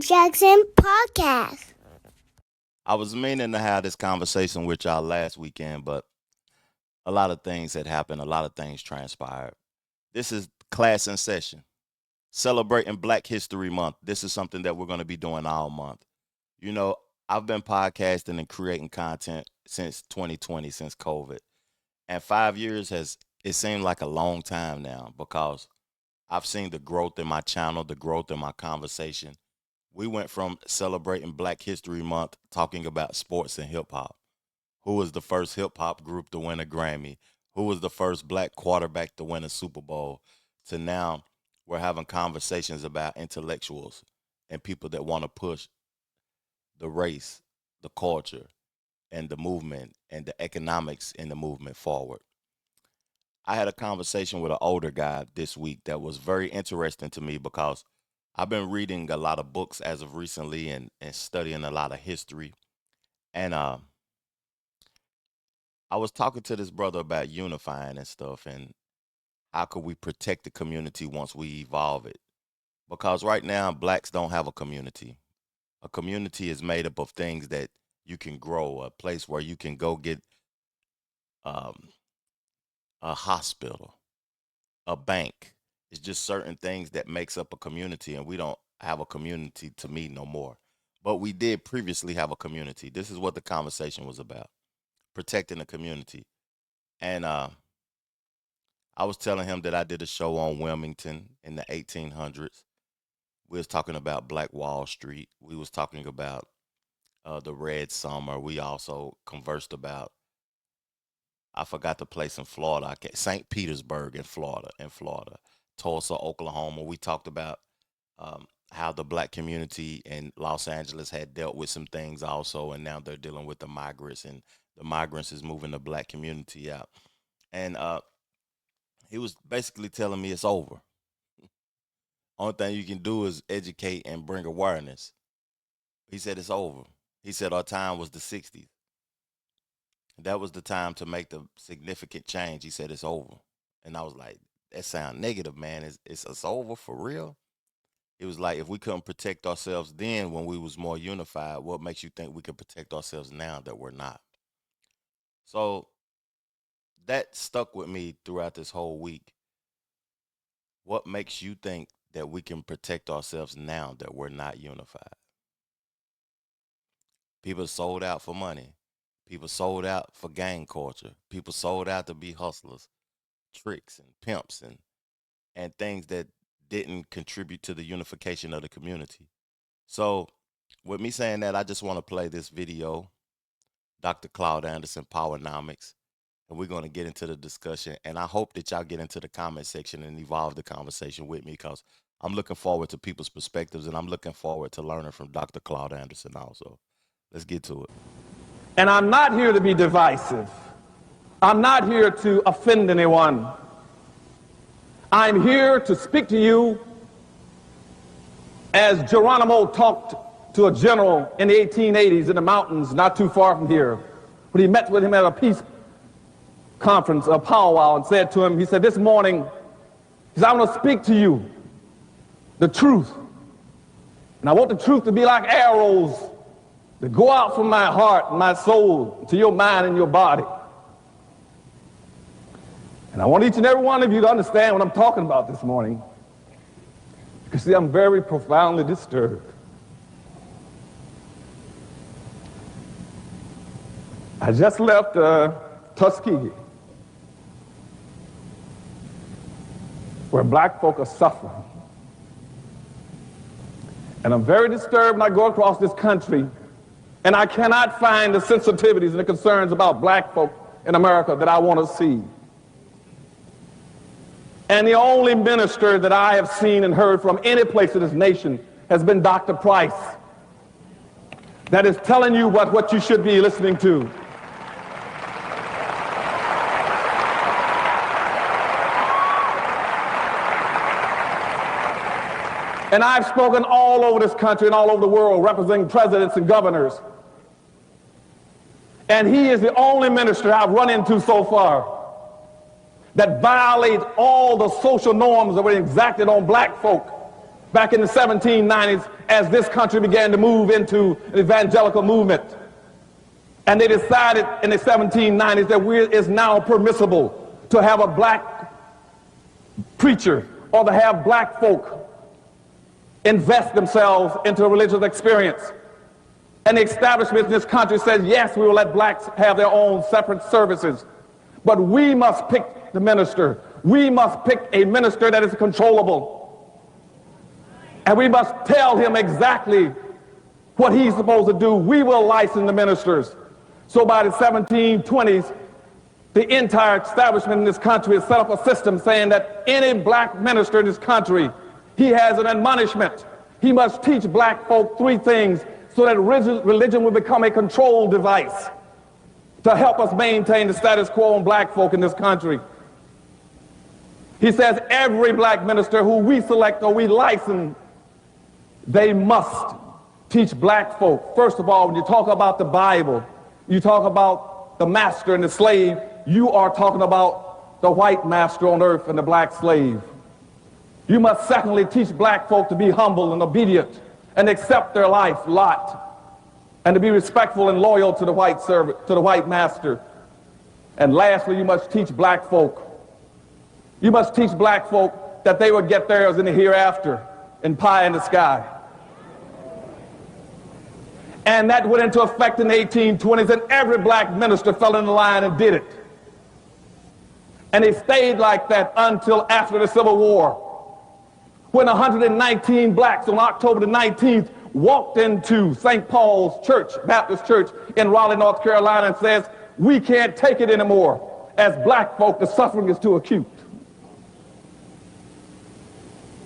Jackson Podcast. I was meaning to have this conversation with y'all last weekend, but a lot of things had happened. A lot of things transpired. This is class in session, celebrating Black History Month. This is something that we're going to be doing all month. You know, I've been podcasting and creating content since 2020, since COVID. And 5 years it seemed like a long time now because I've seen the growth in my channel, the growth in my conversation. We went from celebrating Black History Month talking about sports and hip hop. Who was the first hip hop group to win a Grammy? Who was the first black quarterback to win a Super Bowl? To now, we're having conversations about intellectuals and people that want to push the race, the culture, and the movement and the economics in the movement forward. I had a conversation with an older guy this week that was very interesting to me because I've been reading a lot of books as of recently and studying a lot of history. And I was talking to this brother about unifying and stuff and how could we protect the community once we evolve it. Because right now, blacks don't have a community. A community is made up of things that you can grow, a place where you can go get um, a hospital, a bank. It's just certain things that makes up a community, and we don't have a community to me no more. But we did previously have a community. This is what the conversation was about: protecting the community. And I was telling him that I did a show on Wilmington in the 1800s. We was talking about Black Wall Street. We was talking about the Red Summer. We also conversed about, I forgot the place in Florida. St. Petersburg in Florida, Tulsa, Oklahoma. We talked about how the black community in Los Angeles had dealt with some things also, and now they're dealing with the migrants, and the migrants is moving the black community out. And he was basically telling me it's over. Only thing you can do is educate and bring awareness. He said it's over. He said our time was the 60s. That was the time to make the significant change. He said it's over. And I was like, that sound negative, man. It's over for real? It was like if we couldn't protect ourselves then when we was more unified, what makes you think we can protect ourselves now that we're not? So that stuck with me throughout this whole week. What makes you think that we can protect ourselves now that we're not unified? People sold out for money. People sold out for gang culture. People sold out to be hustlers, tricks and pimps and things that didn't contribute to the unification of the community. So with me saying that, I just want to play this video, Dr. Claude Anderson, Powernomics, and we're going to get into the discussion. And I hope that y'all get into the comment section and evolve the conversation with me because I'm looking forward to people's perspectives and I'm looking forward to learning from Dr. Claude Anderson also. Let's get to it. And I'm not here to be divisive. I'm not here to offend anyone. I'm here to speak to you as Geronimo talked to a general in the 1880s in the mountains not too far from here. When he met with him at a peace conference, a powwow, and said to him, he said, this morning, he said, I want to speak to you the truth. And I want the truth to be like arrows that go out from my heart and my soul to your mind and your body. And I want each and every one of you to understand what I'm talking about this morning. Because see, I'm very profoundly disturbed. I just left Tuskegee, where black folk are suffering. And I'm very disturbed when I go across this country and I cannot find the sensitivities and the concerns about black folk in America that I want to see. And the only minister that I have seen and heard from any place in this nation has been Dr. Price, that is telling you what you should be listening to. And I've spoken all over this country and all over the world representing presidents and governors. And he is the only minister I've run into so far that violates all the social norms that were exacted on black folk back in the 1790s as this country began to move into an evangelical movement. And they decided in the 1790s that it is now permissible to have a black preacher or to have black folk invest themselves into a religious experience. And the establishment in this country says, yes, we will let blacks have their own separate services, but we must pick the minister. We must pick a minister that is controllable. And we must tell him exactly what he's supposed to do. We will license the ministers. So by the 1720s, the entire establishment in this country has set up a system saying that any black minister in this country, he has an admonishment. He must teach black folk three things so that religion will become a control device to help us maintain the status quo on black folk in this country. He says every black minister who we select or we license, they must teach black folk. First of all, when you talk about the Bible, you talk about the master and the slave, you are talking about the white master on earth and the black slave. You must secondly teach black folk to be humble and obedient and accept their life lot, and to be respectful and loyal to the white servant, to the white master. And lastly, you must teach black folk. You must teach black folk that they will get theirs in the hereafter, in pie in the sky. And that went into effect in the 1820s, and every black minister fell in the line and did it. And it stayed like that until after the Civil War, when 119 blacks on October the 19th walked into St. Paul's Church, Baptist Church in Raleigh, North Carolina, and says, we can't take it anymore. As black folk, the suffering is too acute.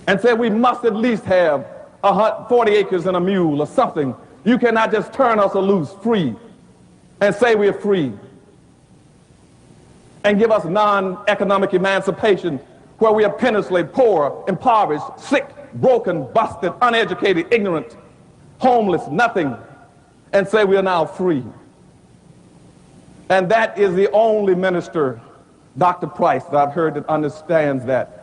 And said we must at least have 40 acres and a mule or something. You cannot just turn us loose, free, and say we're free, and give us non-economic emancipation where we are pennilessly, poor, impoverished, sick, broken, busted, uneducated, ignorant, homeless, nothing, and say we are now free. And that is the only minister, Dr. Price, that I've heard that understands that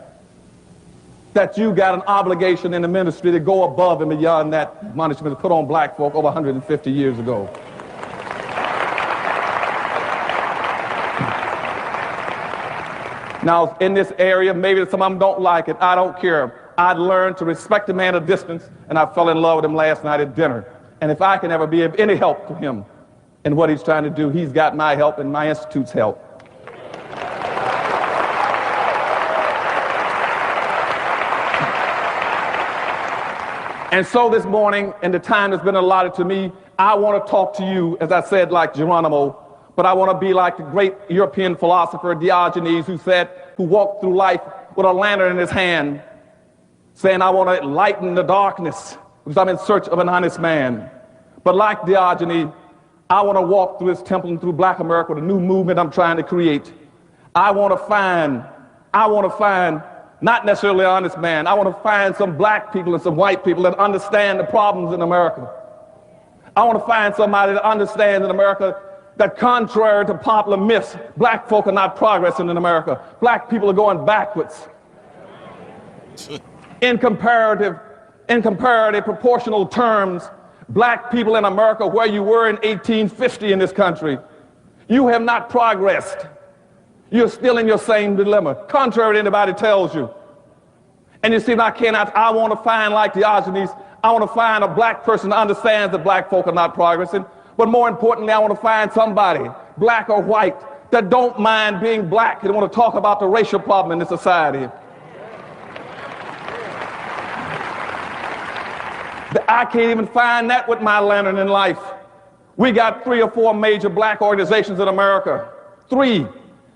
you got an obligation in the ministry to go above and beyond that admonishment put on black folk over 150 years ago. Now, in this area, maybe some of them don't like it. I don't care. I learned to respect a man at a distance, and I fell in love with him last night at dinner. And if I can ever be of any help to him in what he's trying to do, he's got my help and my institute's help. And so this morning, in the time that's been allotted to me, I want to talk to you, as I said, like Geronimo, but I want to be like the great European philosopher Diogenes, who walked through life with a lantern in his hand, saying, I want to lighten the darkness because I'm in search of an honest man. But like Diogenes, I want to walk through this temple and through black America with a new movement I'm trying to create. I want to find not necessarily an honest man. I want to find some black people and some white people that understand the problems in America. I want to find somebody that understands in America that contrary to popular myths, black folk are not progressing in America. Black people are going backwards. In comparative proportional terms, black people in America, where you were in 1850 in this country, you have not progressed. You're still in your same dilemma, contrary to anybody tells you. And you see, I want to find, like Diogenes, I want to find a black person that understands that black folk are not progressing. But more importantly, I want to find somebody, black or white, that don't mind being black and want to talk about the racial problem in this society. I can't even find that with my lantern in life. We got 3 or 4 major black organizations in America. 3.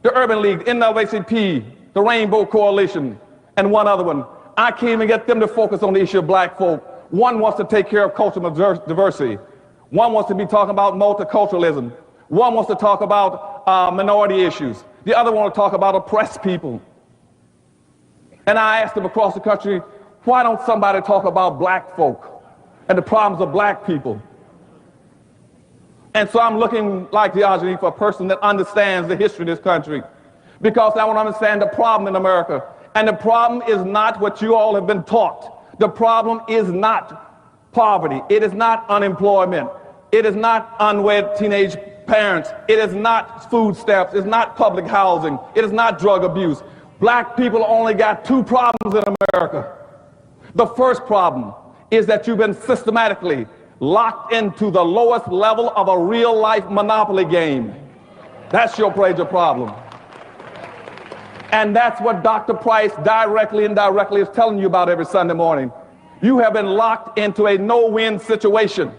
The Urban League, NAACP, the Rainbow Coalition, and one other one. I can't even get them to focus on the issue of black folk. One wants to take care of cultural diversity. One wants to be talking about multiculturalism. One wants to talk about minority issues. The other one wants to talk about oppressed people. And I asked them across the country, why don't somebody talk about black folk and the problems of black people? And so I'm looking, like Diogenes, for a person that understands the history of this country, because I want to understand the problem in America. And the problem is not what you all have been taught. The problem is not poverty. It is not unemployment. It is not unwed teenage parents. It is not food stamps. It's not public housing. It is not drug abuse. Black people only got two problems in America. The first problem is that you've been systematically locked into the lowest level of a real-life monopoly game. That's your major problem. And that's what Dr. Price directly and indirectly is telling you about every Sunday morning. You have been locked into a no-win situation.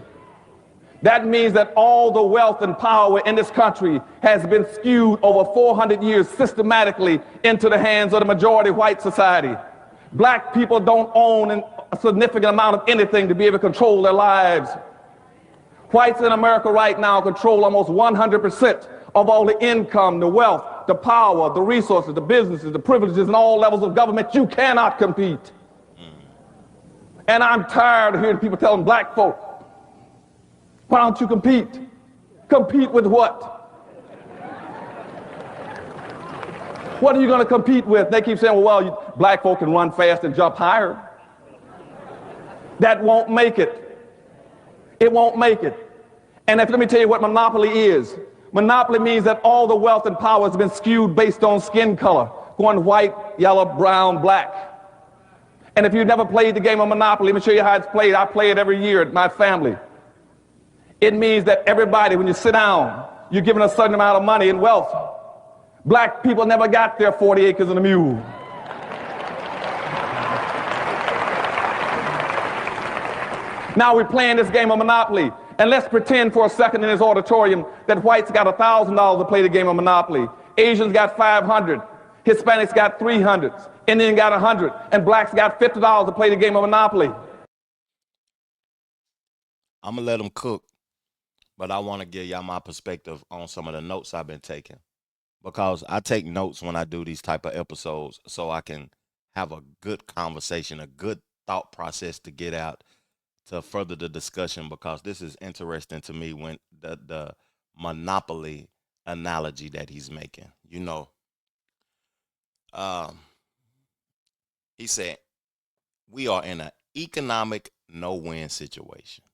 That means that all the wealth and power in this country has been skewed over 400 years systematically into the hands of the majority white society. Black people don't own a significant amount of anything to be able to control their lives. Whites in America right now control almost 100% of all the income, the wealth, the power, the resources, the businesses, the privileges, and all levels of government. You cannot compete. And I'm tired of hearing people telling black folk, why don't you compete? Compete with what? What are you going to compete with? They keep saying, well, black folk can run fast and jump higher. That won't make it. It won't make it. And let me tell you what monopoly is. Monopoly means that all the wealth and power has been skewed based on skin color, going white, yellow, brown, black. And if you've never played the game of Monopoly, let me show you how it's played. I play it every year at my family. It means that everybody, when you sit down, you're given a certain amount of money and wealth. Black people never got their 40 acres and a mule. Now we're playing this game of Monopoly. And let's pretend for a second in this auditorium that whites got $1,000 to play the game of Monopoly. Asians got $500. Hispanics got $300. Indian got $100. And blacks got $50 to play the game of Monopoly. I'm going to let them cook, but I want to give y'all my perspective on some of the notes I've been taking. Because I take notes when I do these type of episodes so I can have a good conversation, a good thought process to get out to further the discussion, because this is interesting to me when the monopoly analogy that he's making. You know, he said, we are in an economic no-win situation.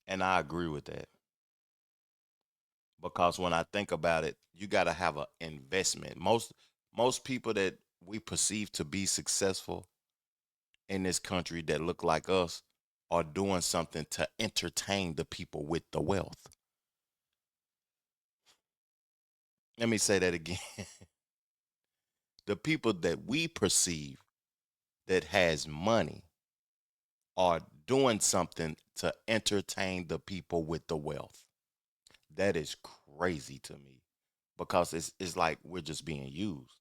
And I agree with that. Because when I think about it, you got to have an investment. Most people that we perceive to be successful in this country that look like us are doing something to entertain the people with the wealth. Let me say that again. The people that we perceive that has money are doing something to entertain the people with the wealth. That is crazy to me, because it's like we're just being used.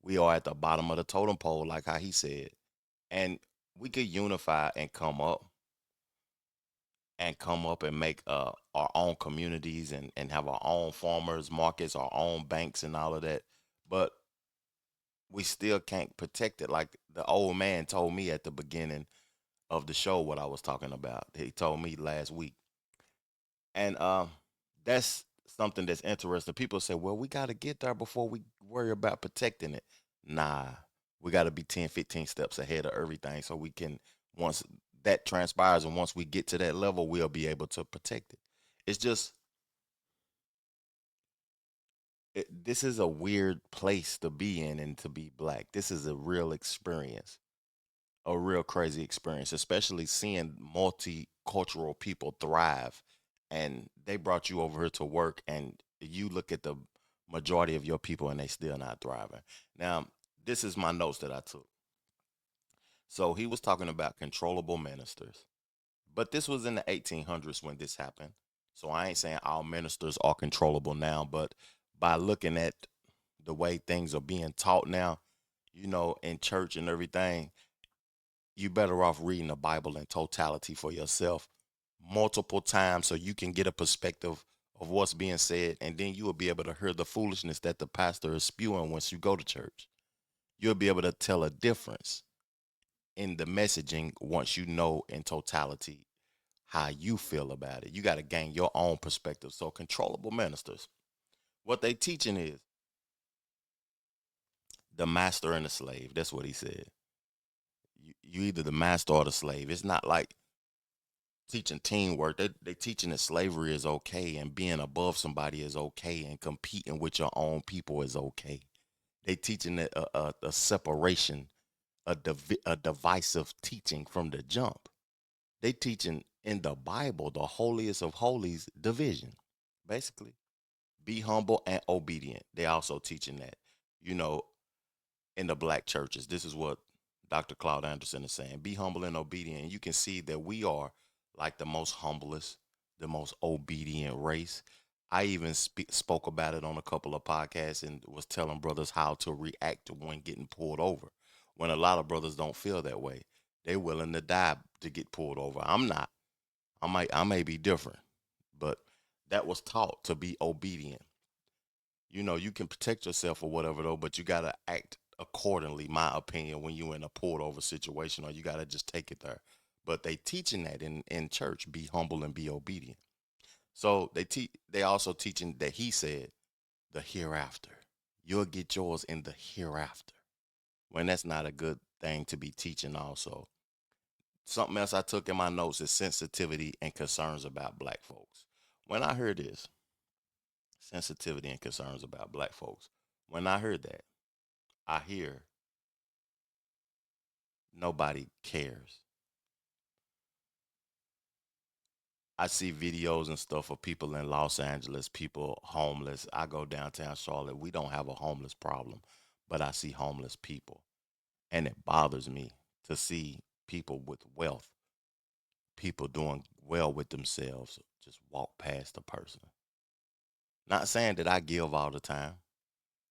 We are at the bottom of the totem pole, like how he said. And we could unify and come up and make our own communities and have our own farmers markets, our own banks and all of that. But we still can't protect it. Like the old man told me at the beginning of the show what I was talking about. He told me last week. And that's something that's interesting. People say, well, we got to get there before we worry about protecting it. Nah, we got to be 10, 15 steps ahead of everything so we can, once that transpires and once we get to that level, we'll be able to protect it. It's just, this is a weird place to be in and to be black. This is a real experience, a real crazy experience, especially seeing multicultural people thrive. And they brought you over here to work, and you look at the majority of your people and they still not thriving. Now, this is my notes that I took. So he was talking about controllable ministers, but this was in the 1800s when this happened. So I ain't saying all ministers are controllable now, but by looking at the way things are being taught now, you know, in church and everything, you better off reading the Bible in totality for yourself multiple times so you can get a perspective of what's being said, and then you will be able to hear the foolishness that the pastor is spewing once you go to church. You'll be able to tell a difference in the messaging once you know in totality how you feel about it. You got to gain your own perspective. So controllable ministers, what they teaching is the master and the slave. That's what he said. you either the master or the slave. It's not like teaching teamwork. They teaching that slavery is okay and being above somebody is okay and competing with your own people is okay. They teaching that a separation, a divisive teaching from the jump. They teaching in the Bible the holiest of holies division, basically. Be humble and obedient. They also teaching that, you know, in the black churches. This is what Dr. Claude Anderson is saying. Be humble and obedient. And you can see that we are like the most humblest, the most obedient race. I even spoke about it on a couple of podcasts and was telling brothers how to react to when getting pulled over. When a lot of brothers don't feel that way, they willing to die to get pulled over. I'm not. I may be different, but that was taught to be obedient. You know, you can protect yourself or whatever though, but you gotta act accordingly, my opinion, when you in a pulled over situation, or you gotta just take it there. But they teaching that in church, be humble and be obedient. So they also teaching that he said the hereafter. You'll get yours in the hereafter. When that's not a good thing to be teaching also. Something else I took in my notes is sensitivity and concerns about black folks. When I heard this, sensitivity and concerns about black folks, when I heard that, I hear nobody cares. I see videos and stuff of people in Los Angeles, people homeless. I go downtown Charlotte. We don't have a homeless problem, but I see homeless people. And it bothers me to see people with wealth, people doing well with themselves, just walk past a person. Not saying that I give all the time.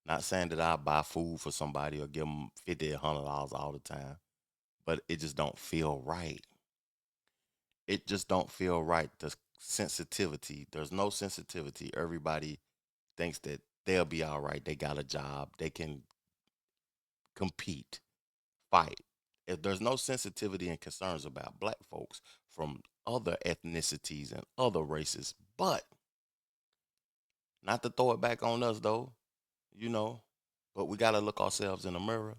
Not saying that I buy food for somebody or give them 50, $100 all the time, but it just don't feel right. It just don't feel right. The sensitivity, there's no sensitivity. Everybody thinks that they'll be all right. They got a job. They can compete, fight. If there's no sensitivity and concerns about black folks from other ethnicities and other races, but not to throw it back on us though, you know, but we got to look ourselves in the mirror.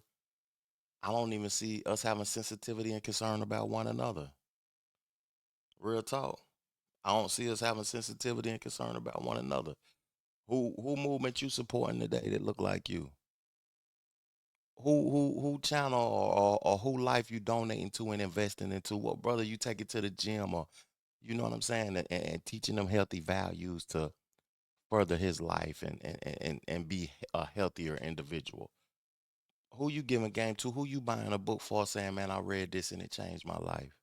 I don't even see us having sensitivity and concern about one another. Real talk. I don't see us having sensitivity and concern about one another. Who movement you supporting today that look like you? Who channel or who life you donating to and investing into? What brother you take it to the gym, or you know what I'm saying, and teaching them healthy values to further his life and be a healthier individual. Who you giving game to? Who you buying a book for saying, man, I read this and it changed my life?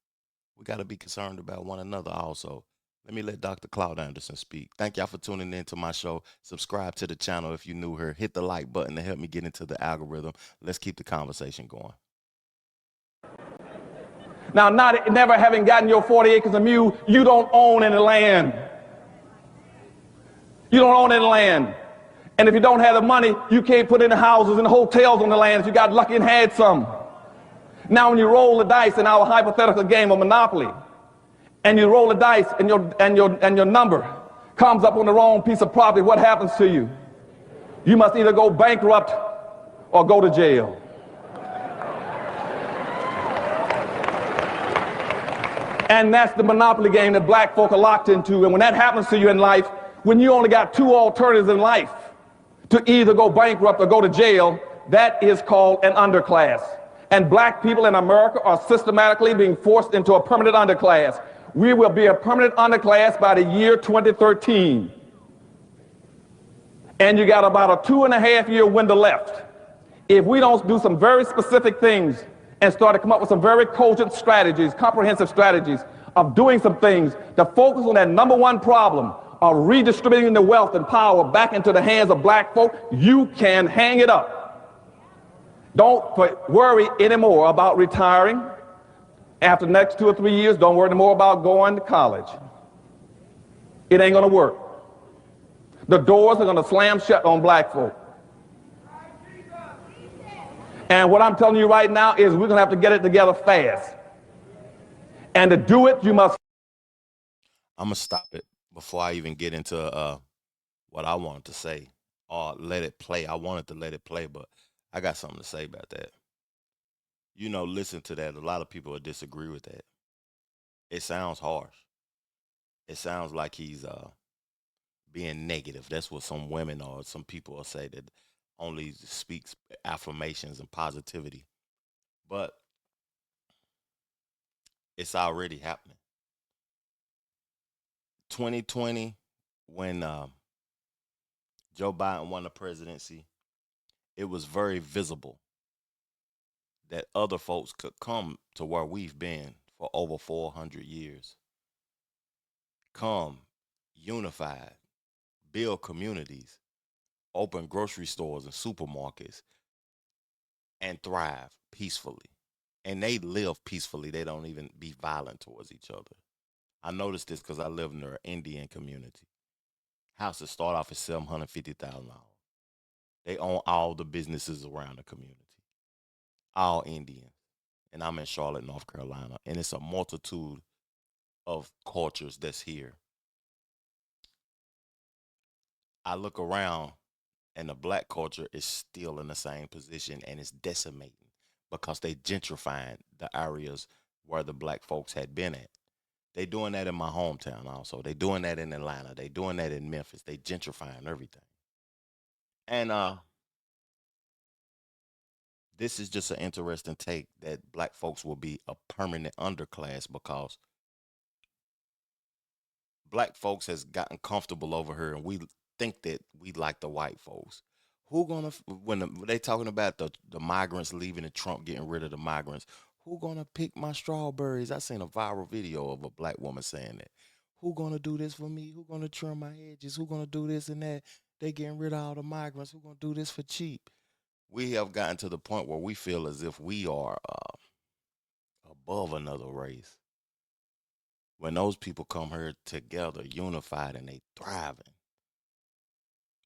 We got to be concerned about one another also. Let me let Dr. Claude Anderson speak. Thank y'all for tuning in to my show. Subscribe to the channel if you're new here. Hit the like button to help me get into the algorithm. Let's keep the conversation going. Now, never having gotten your 40 acres of mule, you don't own any land. You don't own any land. And if you don't have the money, you can't put any houses and hotels on the land if you got lucky and had some. Now, when you roll the dice in our hypothetical game of Monopoly, and you roll the dice and your number comes up on the wrong piece of property, what happens to you? You must either go bankrupt or go to jail. And that's the Monopoly game that black folk are locked into. And when that happens to you in life, when you only got two alternatives in life, to either go bankrupt or go to jail, that is called an underclass. And black people in America are systematically being forced into a permanent underclass. We will be a permanent underclass by the year 2013. And you got about a 2.5-year window left. If we don't do some very specific things and start to come up with some very cogent strategies, comprehensive strategies of doing some things to focus on that number one problem of redistributing the wealth and power back into the hands of black folk, you can hang it up. Don't worry anymore about retiring. After the next 2 or 3 years, don't worry anymore about going to college. It ain't going to work. The doors are going to slam shut on black folk. And what I'm telling you right now is we're going to have to get it together fast. And to do it, you must. I'm going to stop it before I even get into what I wanted to say or let it play. I wanted to let it play, but I got something to say about that. listen to that. A lot of people will disagree with that. It sounds harsh. It sounds like he's being negative. That's what some women or some people will say, that only speaks affirmations and positivity. But it's already happening. 2020, when Joe Biden won the presidency, it was very visible that other folks could come to where we've been for over 400 years. Come, unified, build communities, open grocery stores and supermarkets, and thrive peacefully. And they live peacefully. They don't even be violent towards each other. I noticed this because I live in an Indian community. Houses start off at $750,000. They own all the businesses around the community, all Indian. And I'm in Charlotte, North Carolina, and it's a multitude of cultures that's here. I look around, and the black culture is still in the same position, and it's decimating because they gentrifying the areas where the black folks had been at. They doing that in my hometown also. They doing that in Atlanta. They doing that in Memphis. They gentrifying everything. And this is just an interesting take that black folks will be a permanent underclass because black folks has gotten comfortable over here, and we think that we like the white folks. Who gonna when they talking about the migrants leaving and Trump getting rid of the migrants? Who gonna pick my strawberries? I seen a viral video of a black woman saying that. Who gonna do this for me? Who gonna trim my edges? Who gonna do this and that? They getting rid of all the migrants. Who gonna do this for cheap? We have gotten to the point where we feel as if we are above another race. When those people come here together, unified, and they thriving,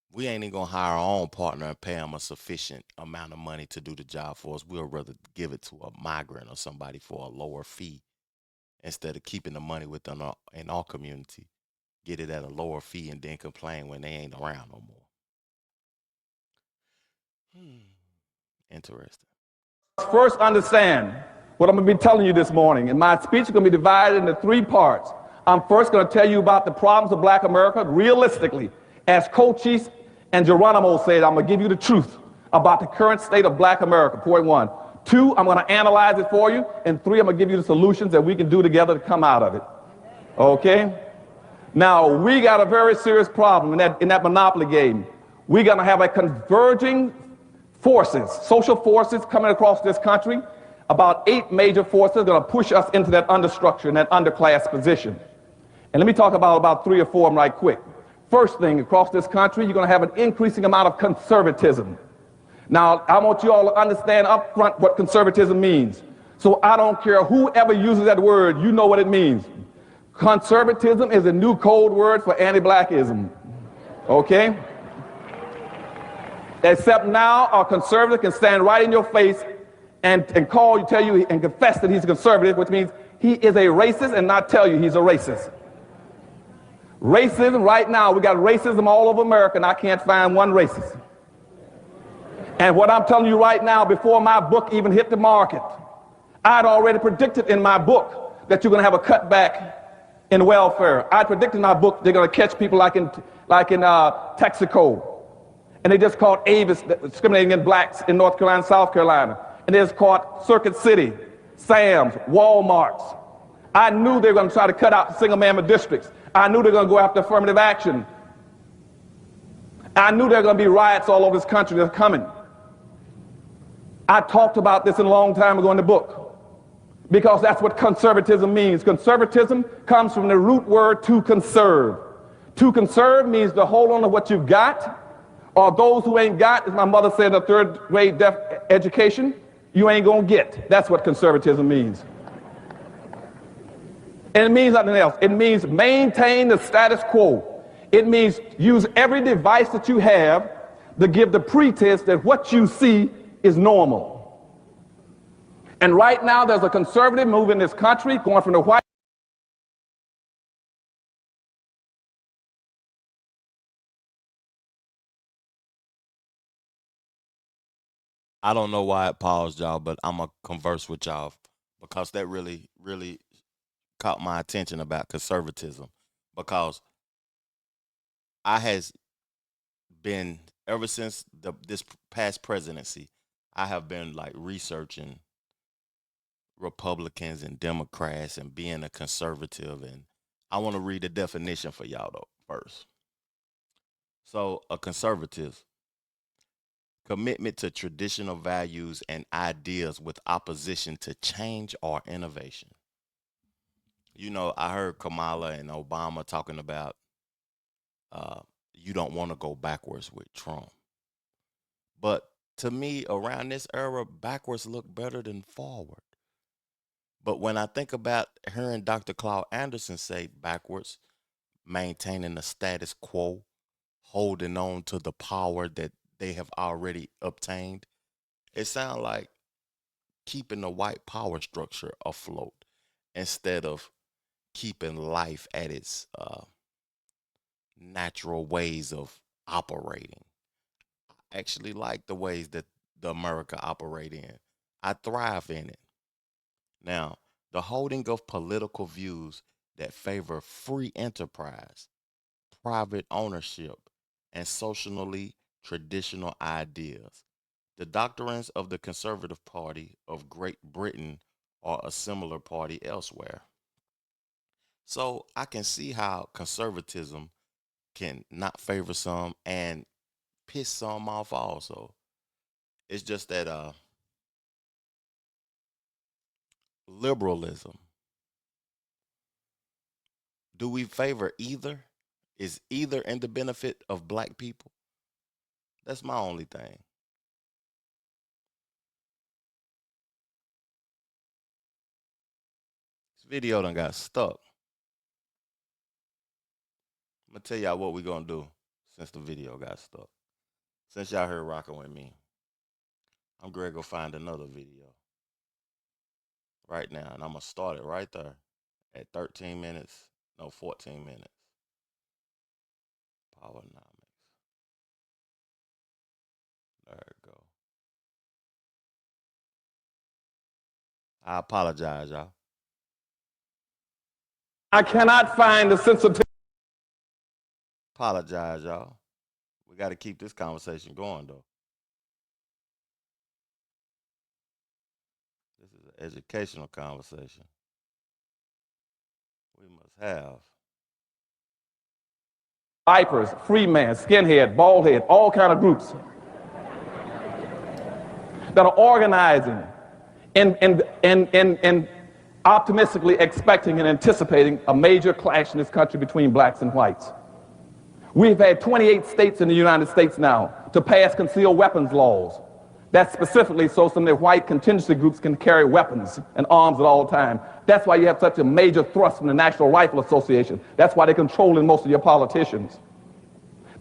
we ain't even gonna hire our own partner and pay them a sufficient amount of money to do the job for us. We'll rather give it to a migrant or somebody for a lower fee instead of keeping the money within in our community. Get it at a lower fee and then complain when they ain't around no more. Interesting. First, understand what I'm going to be telling you this morning. And my speech is going to be divided into three parts. I'm first going to tell you about the problems of black America realistically. As Cochise and Geronimo said, I'm going to give you the truth about the current state of black America, point one. Two, I'm going to analyze it for you. And three, I'm going to give you the solutions that we can do together to come out of it. Okay? Now, we got a very serious problem in that monopoly game. We're going to have a converging forces, social forces coming across this country. About 8 major forces are going to push us into that understructure and that underclass position. And let me talk about 3 or 4 of them right quick. First thing, across this country, you're going to have an increasing amount of conservatism. Now, I want you all to understand up front what conservatism means. So I don't care whoever uses that word, you know what it means. Conservatism is a new code word for anti-blackism. Okay? Except now a conservative can stand right in your face and tell you and confess that he's a conservative, which means he is a racist, and not tell you he's a racist. Racism right now, we got racism all over America, and I can't find one racist. And what I'm telling you right now, before my book even hit the market, I'd already predicted in my book that you're going to have a cutback in welfare. I predicted in my book they're going to catch people like in Texaco. And they just caught Avis discriminating against blacks in North Carolina and South Carolina. And they just caught Circuit City, Sam's, Walmart's. I knew they were going to try to cut out single mammoth districts. I knew they were going to go after affirmative action. I knew there were going to be riots all over this country that are coming. I talked about this a long time ago in the book because that's what conservatism means. Conservatism comes from the root word to conserve. To conserve means to hold on to what you've got. Or those who ain't got, as my mother said in a 3rd grade deaf education, you ain't gonna get. That's what conservatism means. And it means nothing else. It means maintain the status quo. It means use every device that you have to give the pretense that what you see is normal. And right now there's a conservative move in this country going from the white I don't know why it paused, y'all, but I'm going to converse with y'all because that really, really caught my attention about conservatism. Because I has been, ever since this past presidency, I have been like researching Republicans and Democrats and being a conservative. And I want to read the definition for y'all though first. So a conservative, commitment to traditional values and ideas with opposition to change or innovation. You know, I heard Kamala and Obama talking about you don't want to go backwards with Trump. But to me, around this era, backwards look better than forward. But when I think about hearing Dr. Claude Anderson say backwards, maintaining the status quo, holding on to the power that they have already obtained, it sounds like keeping the white power structure afloat instead of keeping life at its natural ways of operating. I actually like the ways that the America operate in. I thrive in it. Now, the holding of political views that favor free enterprise, private ownership, and socially traditional ideas. The doctrines of the Conservative Party of Great Britain are a similar party elsewhere. So I can see how conservatism can not favor some and piss some off also. It's just that liberalism. Do we favor either? Is either in the benefit of black people? That's my only thing. This video done got stuck. I'm gonna tell y'all what we gonna do since the video got stuck. Since y'all heard rocking with me, I'm gonna go find another video right now, and I'm gonna start it right there at 13 minutes, no, 14 minutes. Powernomics. There it go. I apologize, y'all. I cannot find the sensitivity. Apologize, y'all. We got to keep this conversation going, though. This is an educational conversation. We must have. Vipers, free man, skinhead, baldhead, all kind of groups that are organizing and optimistically expecting and anticipating a major clash in this country between blacks and whites. We've had 28 states in the United States now to pass concealed weapons laws. That's specifically so some of the white contingency groups can carry weapons and arms at all times. That's why you have such a major thrust from the National Rifle Association. That's why they're controlling most of your politicians.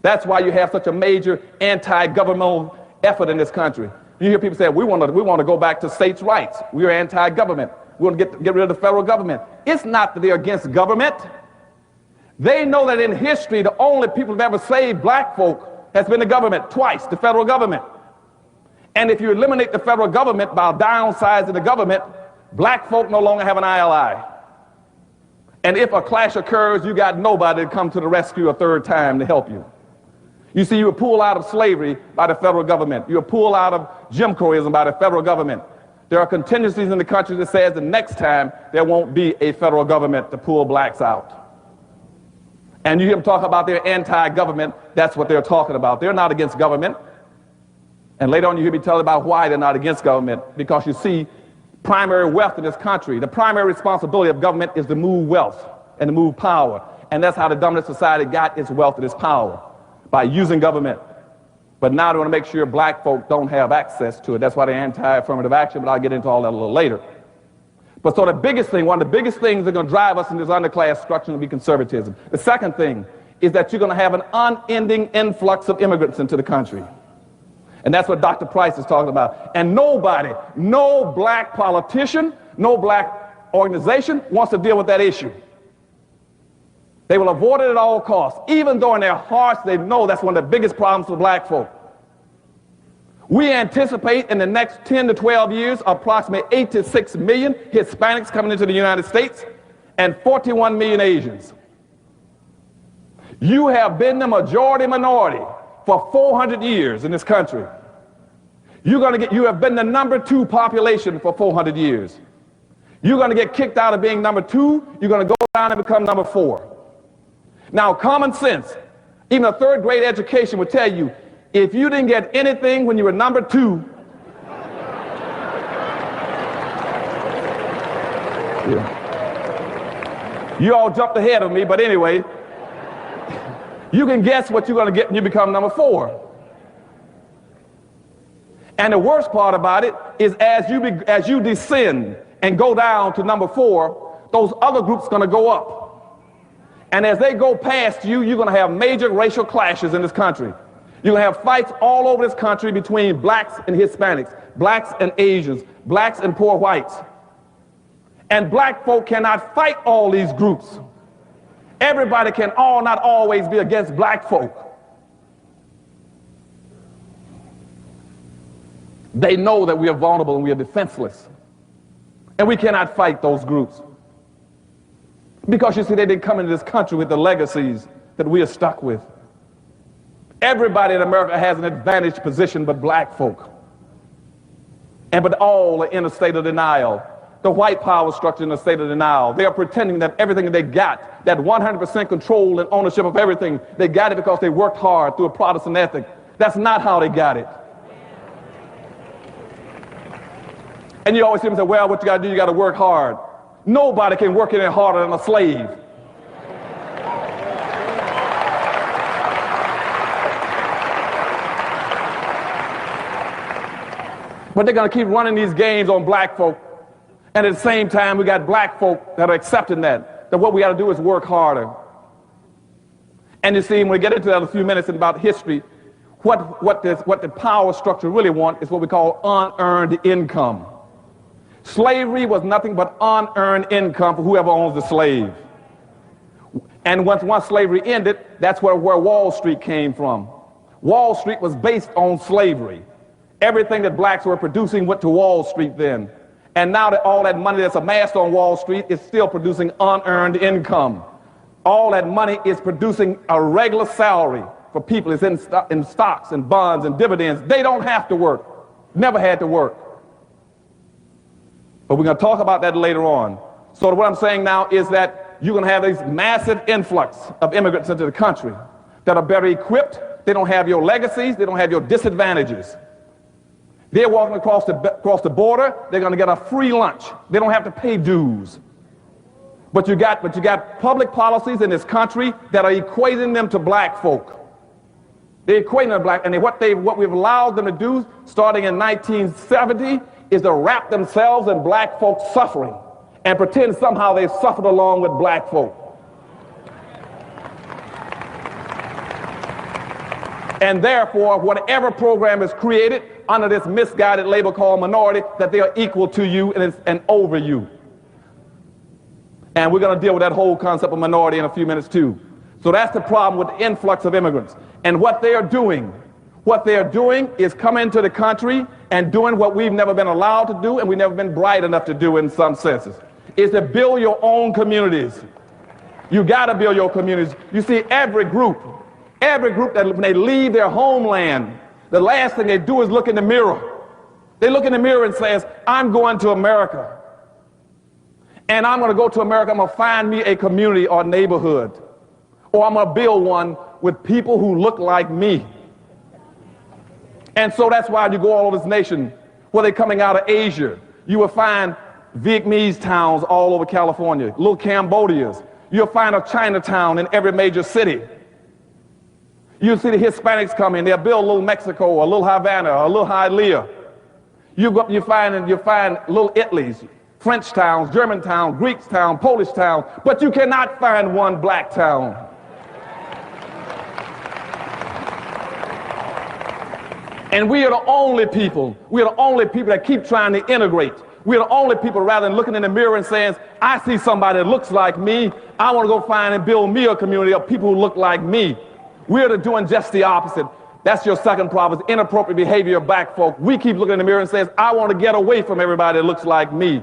That's why you have such a major anti-governmental effort in this country. You hear people say, we want to go back to states' rights. We're anti-government. We want to get rid of the federal government. It's not that they're against government. They know that in history, the only people who've ever saved black folk has been the government, twice, the federal government. And if you eliminate the federal government by downsizing the government, black folk no longer have an ally. And if a clash occurs, you got nobody to come to the rescue a third time to help you. You see, you were pulled out of slavery by the federal government. You were pulled out of Jim Crowism by the federal government. There are contingencies in the country that says the next time there won't be a federal government to pull blacks out. And you hear them talk about their anti-government. That's what they're talking about. They're not against government. And later on you hear me tell about why they're not against government. Because you see, primary wealth in this country, the primary responsibility of government is to move wealth and to move power. And that's how the dominant society got its wealth and its power, by using government. But now they want to make sure black folk don't have access to it. That's why they're anti-affirmative action, but I'll get into all that a little later. But so the biggest thing, one of the biggest things that are going to drive us in this underclass structure will be conservatism. The second thing is that you're going to have an unending influx of immigrants into the country. And that's what Dr. Price is talking about. And nobody, no black politician, no black organization wants to deal with that issue. They will avoid it at all costs, even though in their hearts they know that's one of the biggest problems for black folk. We anticipate in the next 10 to 12 years approximately 8 to 6 million Hispanics coming into the United States and 41 million Asians. You have been the majority minority for 400 years in this country. You have been the number 2 population for 400 years. You're going to get kicked out of being number 2. You're going to go down and become number 4. Now, common sense, even a third grade education would tell you, if you didn't get anything when you were number 2, you all jumped ahead of me, but anyway, you can guess what you're going to get when you become number 4. And the worst part about it is as you descend and go down to number 4, those other groups are going to go up. And as they go past you, you're going to have major racial clashes in this country. You're going to have fights all over this country between blacks and Hispanics, blacks and Asians, blacks and poor whites. And black folk cannot fight all these groups. Everybody can not always be against black folk. They know that we are vulnerable and we are defenseless. And we cannot fight those groups. Because you see, they didn't come into this country with the legacies that we are stuck with. Everybody in America has an advantaged position but black folk. But all are in a state of denial. The white power structure in a state of denial. They are pretending that everything that they got, that 100% control and ownership of everything, they got it because they worked hard through a Protestant ethic. That's not how they got it. And you always hear them say, well, what you got to do, you got to work hard. Nobody can work any harder than a slave. But they're going to keep running these games on black folk. And at the same time, we got black folk that are accepting that what we got to do is work harder. And you see, when we get into that in a few minutes about history, what the power structure really wants is what we call unearned income. Slavery was nothing but unearned income for whoever owns the slave. And once slavery ended, that's where Wall Street came from. Wall Street was based on slavery. Everything that blacks were producing went to Wall Street then. And now that all that money that's amassed on Wall Street is still producing unearned income. All that money is producing a regular salary for people. It's in stocks and bonds and dividends. They don't have to work. Never had to work. But we're going to talk about that later on. So what I'm saying now is that you're going to have this massive influx of immigrants into the country that are better equipped. They don't have your legacies. They don't have your disadvantages. They're walking across the border. They're going to get a free lunch. They don't have to pay dues. But you got public policies in this country that are equating them to black folk. They're equating them to black, and what we've allowed them to do starting in 1970 is to wrap themselves in black folks' suffering and pretend somehow they've suffered along with black folk. And therefore, whatever program is created under this misguided label called minority, that they are equal to you and over you. And we're going to deal with that whole concept of minority in a few minutes too. So that's the problem with the influx of immigrants. And what they are doing is coming into the country and doing what we've never been allowed to do and we've never been bright enough to do in some senses, is to build your own communities. You got to build your communities. You see, every group that when they leave their homeland, the last thing they do is look in the mirror. They look in the mirror and says, I'm going to America. And I'm going to go to America. I'm going to find me a community or neighborhood. Or I'm going to build one with people who look like me. And so that's why you go all over this nation, where they're coming out of Asia. You will find Vietnamese towns all over California, little Cambodias. You'll find a Chinatown in every major city. You'll see the Hispanics come in. They'll build a little Mexico, a little Havana, a little Hialeah. You find little Italys, French towns, German towns, Greek towns, Polish towns, but you cannot find one black town. And we are the only people that keep trying to integrate. We're the only people, rather than looking in the mirror and saying, I see somebody that looks like me, I want to go find and build me a community of people who look like me. We're doing just the opposite. That's your second problem, is inappropriate behavior of black folk. We keep looking in the mirror and says, I want to get away from everybody that looks like me.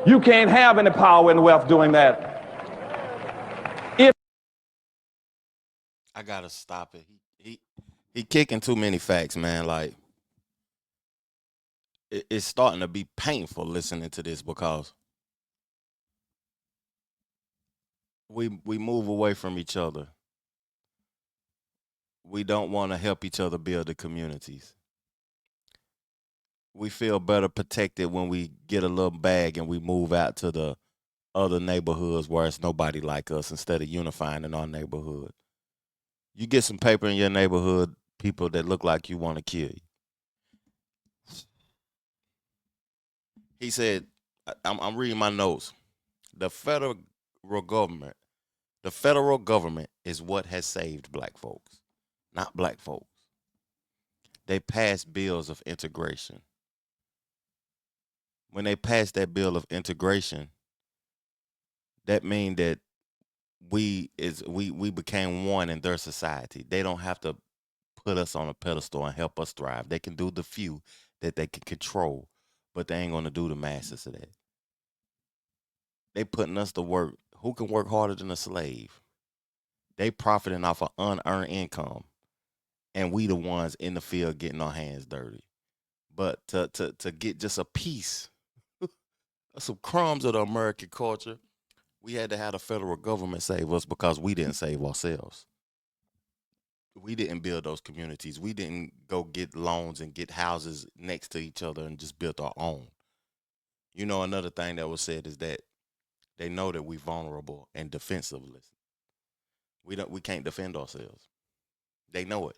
You can't have any power and wealth doing that. I gotta stop it. He kicking too many facts, man. Like it's starting to be painful listening to this because we move away from each other. We don't want to help each other build the communities. We feel better protected when we get a little bag and we move out to the other neighborhoods where it's nobody like us instead of unifying in our neighborhood. You get some paper in your neighborhood, people that look like you want to kill you. He said, I'm reading my notes. The federal government is what has saved black folks, not black folks. They passed bills of integration. When they passed that bill of integration, that means that we became one in their society. They don't have to put us on a pedestal and help us thrive. They can do the few that they can control, but they ain't gonna do the masses of that. They putting us to work. Who can work harder than a slave? They profiting off of unearned income, and we the ones in the field getting our hands dirty. But to get just a piece, some crumbs of the American culture, we had to have the federal government save us because we didn't save ourselves. We didn't build those communities. We didn't go get loans and get houses next to each other and just build our own. You know, another thing that was said is that they know that we're vulnerable and defensiveless. We can't defend ourselves. They know it.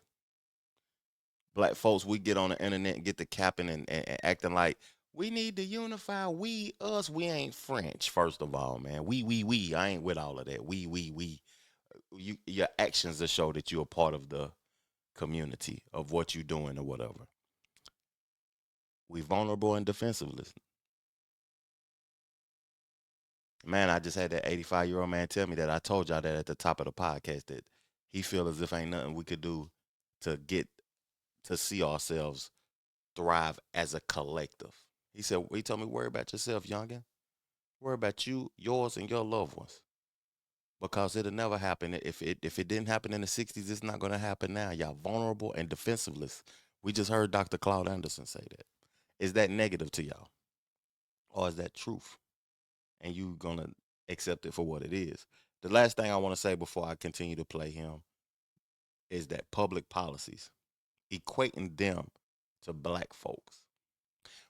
Black folks, we get on the internet and get the capping and acting like we need to unify. We, us, we ain't French, first of all, man. We. I ain't with all of that. We. Your actions that show that you're a part of the community of what you're doing or whatever. We vulnerable and defensiveless. Man, I just had that 85-year-old man tell me that. I told y'all that at the top of the podcast that he feel as if ain't nothing we could do to get to see ourselves thrive as a collective. He told me, worry about yourself, youngin. Worry about you, yours, and your loved ones. Because it'll never happen. If it didn't happen in the 60s, it's not going to happen now. Y'all vulnerable and defensiveless. We just heard Dr. Claude Anderson say that. Is that negative to y'all? Or is that truth? And you going to accept it for what it is. The last thing I want to say before I continue to play him is that public policies, equating them to black folks.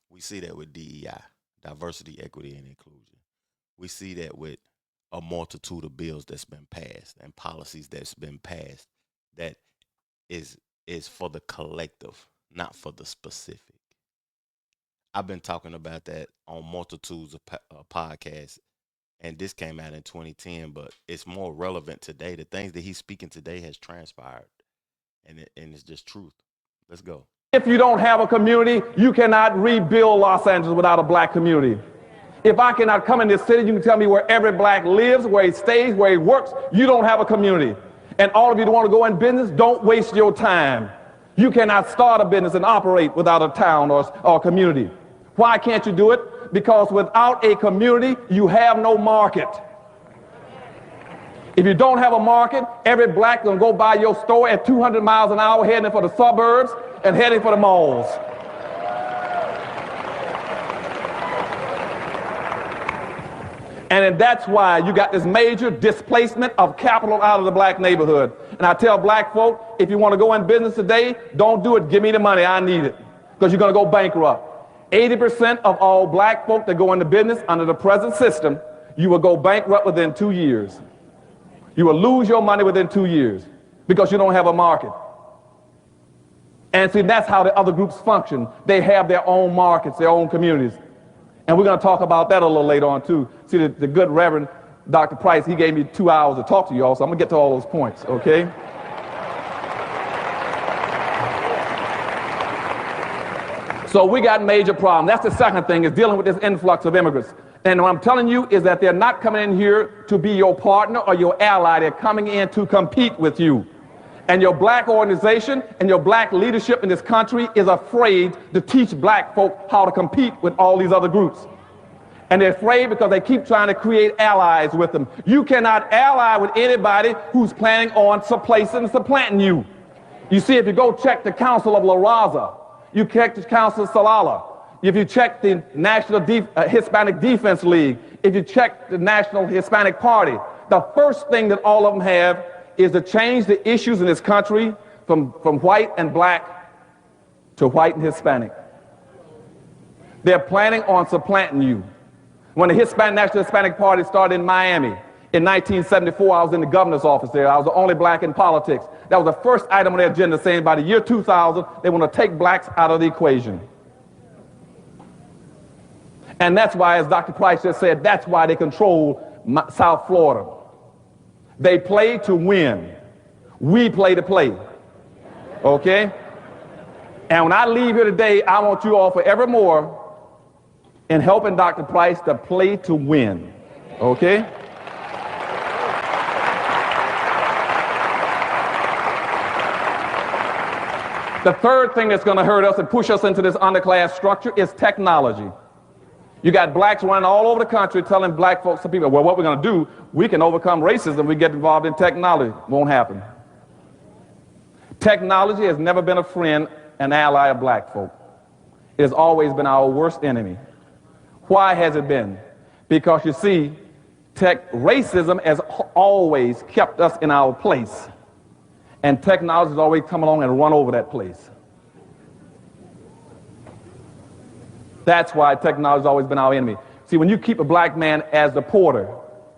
We see that with DEI, diversity, equity, and inclusion. We see that with a multitude of bills that's been passed and policies that's been passed that is for the collective, not for the specific. I've been talking about that on multitudes of podcasts, and this came out in 2010, but it's more relevant today. The things that he's speaking today has transpired, and it's just truth. Let's go. If you don't have a community, you cannot rebuild Los Angeles without a black community. If I cannot come in this city, you can tell me where every black lives, where he stays, where he works. You don't have a community. And all of you that want to go in business, don't waste your time. You cannot start a business and operate without a town or a community. Why can't you do it? Because without a community, you have no market. If you don't have a market, every black gonna go by your store at 200 miles an hour heading for the suburbs and heading for the malls. And that's why you got this major displacement of capital out of the black neighborhood. And I tell black folk, if you want to go in business today, don't do it. Give me the money. I need it. Because you're going to go bankrupt. 80% of all black folk that go into business under the present system, you will go bankrupt within 2 years. You will lose your money within 2 years because you don't have a market. And see, that's how the other groups function. They have their own markets, their own communities. And we're going to talk about that a little later on, too. See, the good Reverend Dr. Price, he gave me 2 hours to talk to you all, so I'm going to get to all those points, okay? So we got major problems. That's the second thing, is dealing with this influx of immigrants. And what I'm telling you is that they're not coming in here to be your partner or your ally. They're coming in to compete with you. And your black organization and your black leadership in this country is afraid to teach black folk how to compete with all these other groups. And they're afraid because they keep trying to create allies with them. You cannot ally with anybody who's planning on supplanting you. You see, if you go check the Council of La Raza, you check the Council of Salala, if you check the National Hispanic Defense League, if you check the National Hispanic Party, the first thing that all of them have is to change the issues in this country from white and black to white and Hispanic. They're planning on supplanting you. When the National Hispanic Party started in Miami in 1974, I was in the governor's office there. I was the only black in politics. That was the first item on their agenda, saying by the year 2000, they want to take blacks out of the equation. And that's why, as Dr. Price just said, that's why they control South Florida. They play to win. We play to play. Okay? And when I leave here today, I want you all forevermore in helping Dr. Price to play to win. Okay? The third thing that's going to hurt us and push us into this underclass structure is technology. You got blacks running all over the country telling black folks, some people, well, what we're going to do, we can overcome racism if we get involved in technology. Won't happen. Technology has never been a friend and ally of black folk. It has always been our worst enemy. Why has it been? Because you see, racism has always kept us in our place. And technology has always come along and run over that place. That's why technology has always been our enemy. See, when you keep a black man as the porter,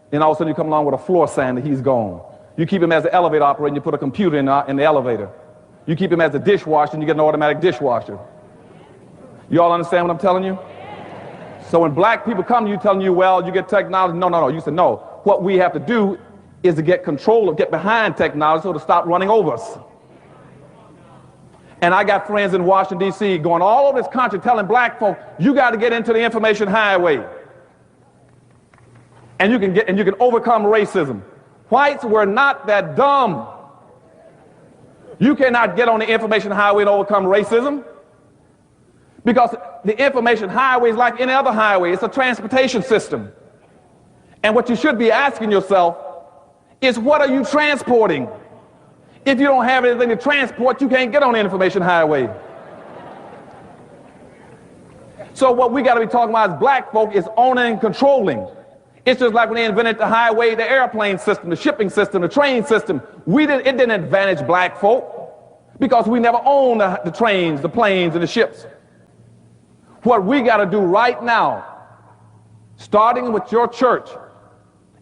then all of a sudden you come along with a floor sander, he's gone. You keep him as the elevator operator and you put a computer in the elevator. You keep him as a dishwasher and you get an automatic dishwasher. You all understand what I'm telling you? So when black people come to you telling you, well, you get technology, no. You said, no. What we have to do is to get behind technology so to stop running over us. And I got friends in Washington, D.C. going all over this country telling black folk, you got to get into the information highway. And you can overcome racism. Whites were not that dumb. You cannot get on the information highway and overcome racism. Because the information highway is like any other highway. It's a transportation system. And what you should be asking yourself is, what are you transporting? If you don't have anything to transport, you can't get on the information highway. So what we got to be talking about as black folk is owning and controlling. It's just like when they invented the highway, the airplane system, the shipping system, the train system. It didn't advantage black folk because we never owned the trains, the planes, and the ships. What we got to do right now, starting with your church,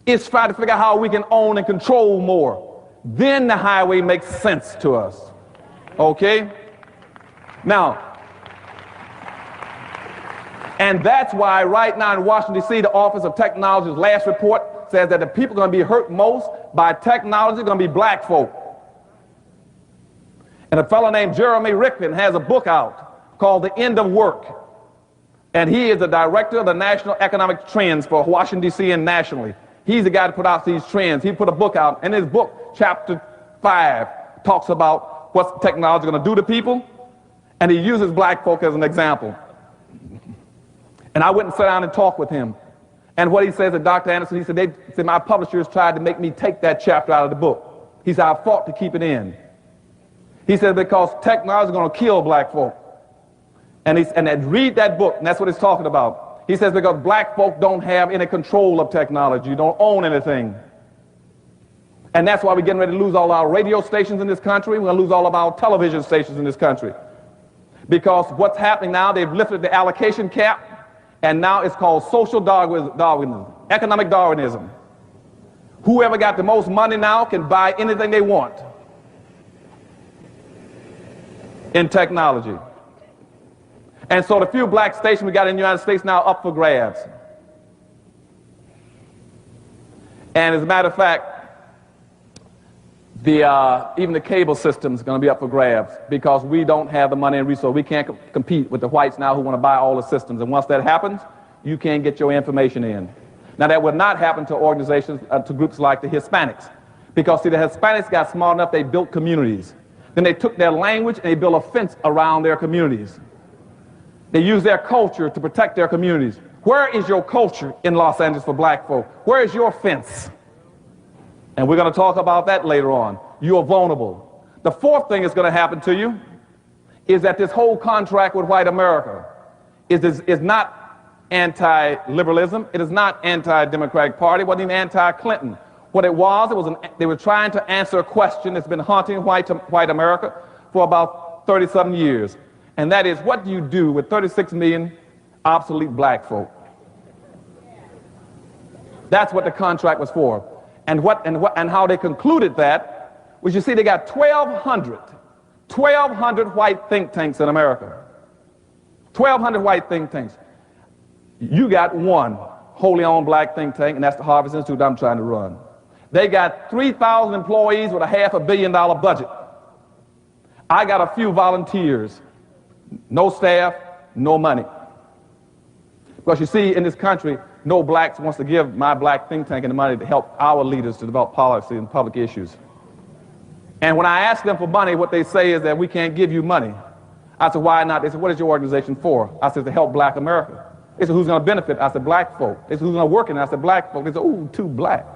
is try to figure out how we can own and control more. Then the highway makes sense to us. Okay? Now, and that's why right now in Washington, D.C., the Office of Technology's last report says that the people going to be hurt most by technology are going to be black folk. And a fellow named Jeremy Rickman has a book out called The End of Work. And he is the director of the National Economic Trends for Washington, D.C. and nationally. He's the guy to put out these trends. He put a book out, and his book, chapter 5, talks about what's technology going to do to people, and he uses black folk as an example. And I went and sat down and talked with him. And what he says to Dr. Anderson, he said, my publishers tried to make me take that chapter out of the book. He said, I fought to keep it in. He said, because technology is going to kill black folk. And read that book, and that's what he's talking about. He says because black folk don't have any control of technology, don't own anything. And that's why we're getting ready to lose all our radio stations in this country. We're going to lose all of our television stations in this country. Because what's happening now, they've lifted the allocation cap, and now it's called social Darwinism, economic Darwinism. Whoever got the most money now can buy anything they want in technology. And so the few black stations we got in the United States now up for grabs. And as a matter of fact, even the cable system is going to be up for grabs because we don't have the money and resources. We can't compete with the whites now who want to buy all the systems. And once that happens, you can't get your information in. Now that would not happen to organizations, to groups like the Hispanics, Because, see, the Hispanics got smart enough, they built communities. Then they took their language and they built a fence around their communities. They used their culture to protect their communities. Where is your culture in Los Angeles for black folk? Where is your fence? And we're going to talk about that later on. You are vulnerable. The fourth thing that's going to happen to you is that this whole contract with white America is not anti-liberalism. It is not anti-Democratic Party. It wasn't even anti-Clinton. What it was they were trying to answer a question that's been haunting white America for about 30-something years. And that is, what do you do with 36 million obsolete black folk? That's what the contract was for. And how they concluded that was, you see, they got 1,200 white think tanks in America. 1,200 white think tanks. You got one wholly owned black think tank, and that's the Harvest Institute I'm trying to run. They got 3,000 employees with a $500 million budget. I got a few volunteers. No staff, no money. Because you see, in this country, no blacks wants to give my black think tank any money to help our leaders to develop policy and public issues. And when I ask them for money, what they say is that we can't give you money. I said, why not? They said, what is your organization for? I said, to help black America. They said, who's going to benefit? I said, black folk. They said, who's going to work in it? I said, black folk. They said, ooh, too black.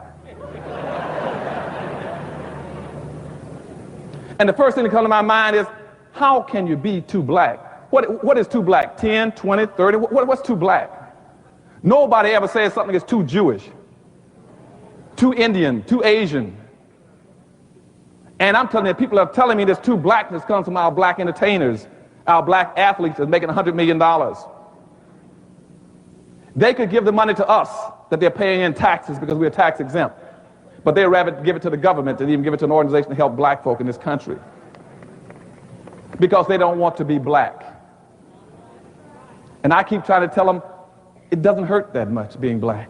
And the first thing that comes to my mind is, how can you be too black? What is too black? 10, 20, 30? What's too black? Nobody ever says something is too Jewish, too Indian, too Asian. And I'm telling you, people are telling me this too blackness comes from our black entertainers, our black athletes that's making $100 million. They could give the money to us that they're paying in taxes because we're tax exempt. But they'd rather give it to the government than even give it to an organization to help black folk in this country. Because they don't want to be black. And I keep trying to tell them, it doesn't hurt that much being black.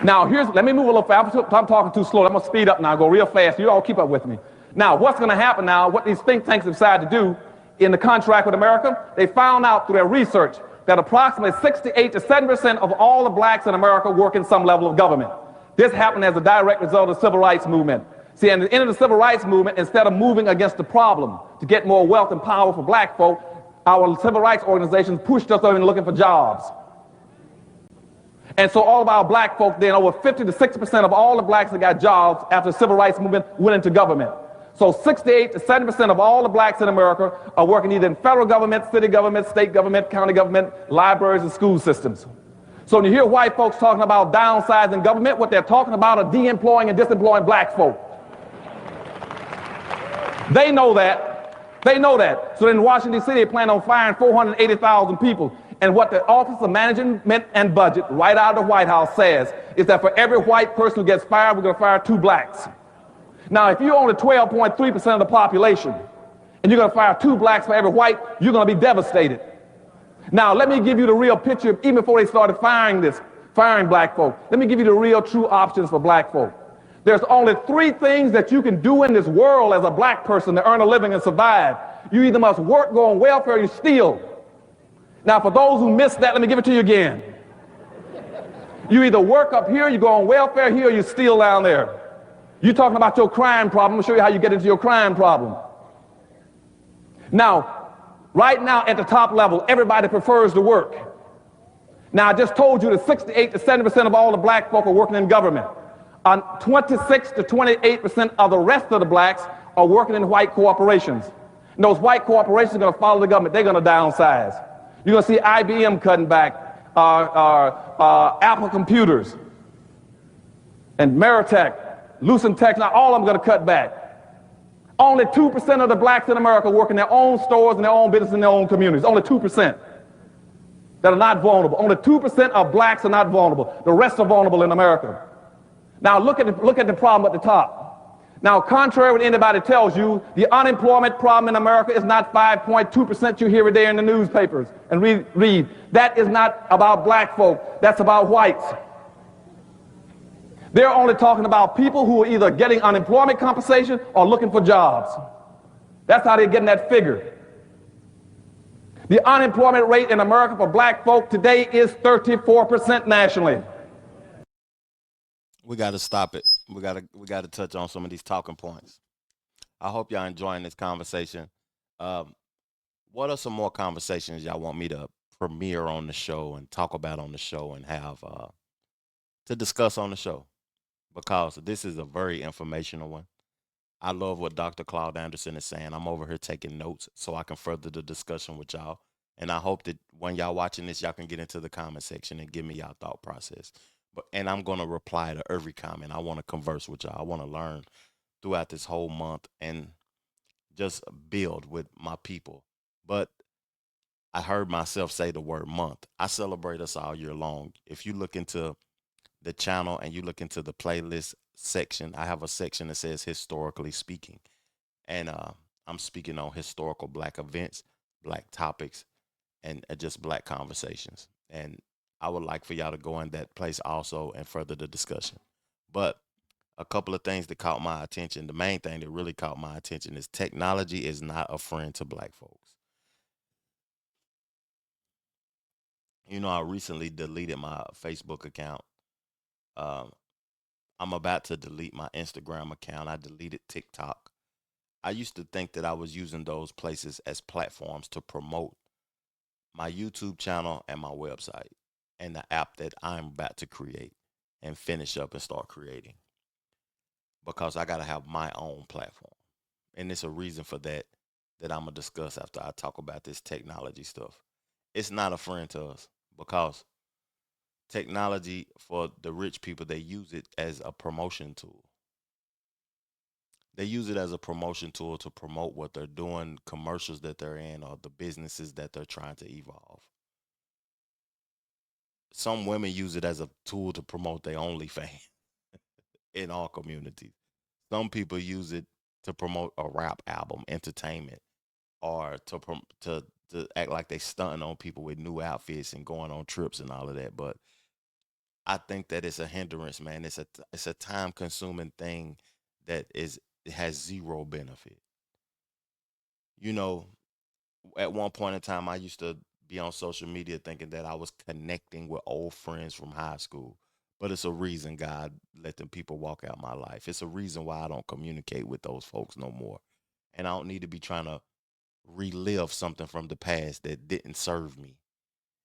Now, let me move a little fast. I'm talking too slow. I'm going to speed up now, go real fast. You all keep up with me. Now, what's going to happen now, what these think tanks decide to do in the contract with America, they found out through their research that approximately 68 to 7% of all the blacks in America work in some level of government. This happened as a direct result of the civil rights movement. See, at the end of the civil rights movement, instead of moving against the problem to get more wealth and power for black folk, our civil rights organizations pushed us over looking for jobs. And so all of our black folk, then over 50 to 60% of all the blacks that got jobs after the civil rights movement went into government. So 68 to 70% of all the blacks in America are working either in federal government, city government, state government, county government, libraries, and school systems. So when you hear white folks talking about downsizing government, what they're talking about are de-employing and disemploying black folk. They know that. They know that. So in Washington, D.C., they plan on firing 480,000 people. And what the Office of Management and Budget, right out of the White House, says is that for every white person who gets fired, we're going to fire 2 blacks. Now, if you're only 12.3% of the population, and you're going to fire 2 blacks for every white, you're going to be devastated. Now, let me give you the real picture, even before they started firing black folk. Let me give you the real true options for black folk. There's only 3 things that you can do in this world as a black person to earn a living and survive. You either must work, go on welfare, or you steal. Now, for those who missed that, let me give it to you again. You either work up here, you go on welfare here, or you steal down there. You're talking about your crime problem. I'll show you how you get into your crime problem. Now, right now at the top level, everybody prefers to work. Now, I just told you that 68 to 70% of all the black folk are working in government. 26 to 28% of the rest of the blacks are working in white corporations. And those white corporations are going to follow the government. They're going to downsize. You're going to see IBM cutting back, Apple Computers, and Meritech, Lucent Tech, now all of them are going to cut back. Only 2% of the blacks in America work in their own stores and their own business in their own communities. Only 2% that are not vulnerable. Only 2% of blacks are not vulnerable. The rest are vulnerable in America. Now look at the problem at the top. Now, contrary to what anybody tells you, the unemployment problem in America is not 5.2% you hear every day in the newspapers and read. That is not about black folk. That's about whites. They're only talking about people who are either getting unemployment compensation or looking for jobs. That's how they're getting that figure. The unemployment rate in America for black folk today is 34% nationally. We got to stop it. We got to touch on some of these talking points. I hope y'all enjoying this conversation. Um, what are some more conversations y'all want me to premiere on the show and talk about on the show and have to discuss on the show? Because this is a very informational one. I love what Dr. Claude Anderson is saying. I'm over here taking notes so I can further the discussion with y'all. And I hope that when y'all watching this, y'all can get into the comment section and give me y'all thought process. And I'm gonna reply to every comment. I want to converse with y'all. I want to learn throughout this whole month and just build with my people. But I heard myself say the word month. I celebrate us all year long. If you look into the channel and you look into the playlist section, I have a section that says historically speaking. And I'm speaking on historical black events, black topics, and just black conversations. And I would like for y'all to go in that place also and further the discussion. But a couple of things that caught my attention. The main thing that really caught my attention is technology is not a friend to black folks. You know, I recently deleted my Facebook account. Um, I'm about to delete my Instagram account. I deleted TikTok. I used to think that I was using those places as platforms to promote my YouTube channel and my website and the app that I'm about to create and finish up and start creating because I got to have my own platform. And it's a reason for that that I'm going to discuss after I talk about this technology stuff. It's not a friend to us because technology for the rich people, they use it as a promotion tool. They use it as a promotion tool to promote what they're doing, commercials that they're in, or the businesses that they're trying to evolve. Some women use it as a tool to promote their OnlyFans in all communities. Some people use it to promote a rap album, entertainment, or to act like they stunting on people with new outfits and going on trips and all of that. But I think that it's a hindrance, man. It's a time consuming thing that is it has zero benefit. You know, at one point in time, I used to be on social media thinking that I was connecting with old friends from high school. But it's a reason God let them people walk out my life. It's a reason why I don't communicate with those folks no more. And I don't need to be trying to relive something from the past that didn't serve me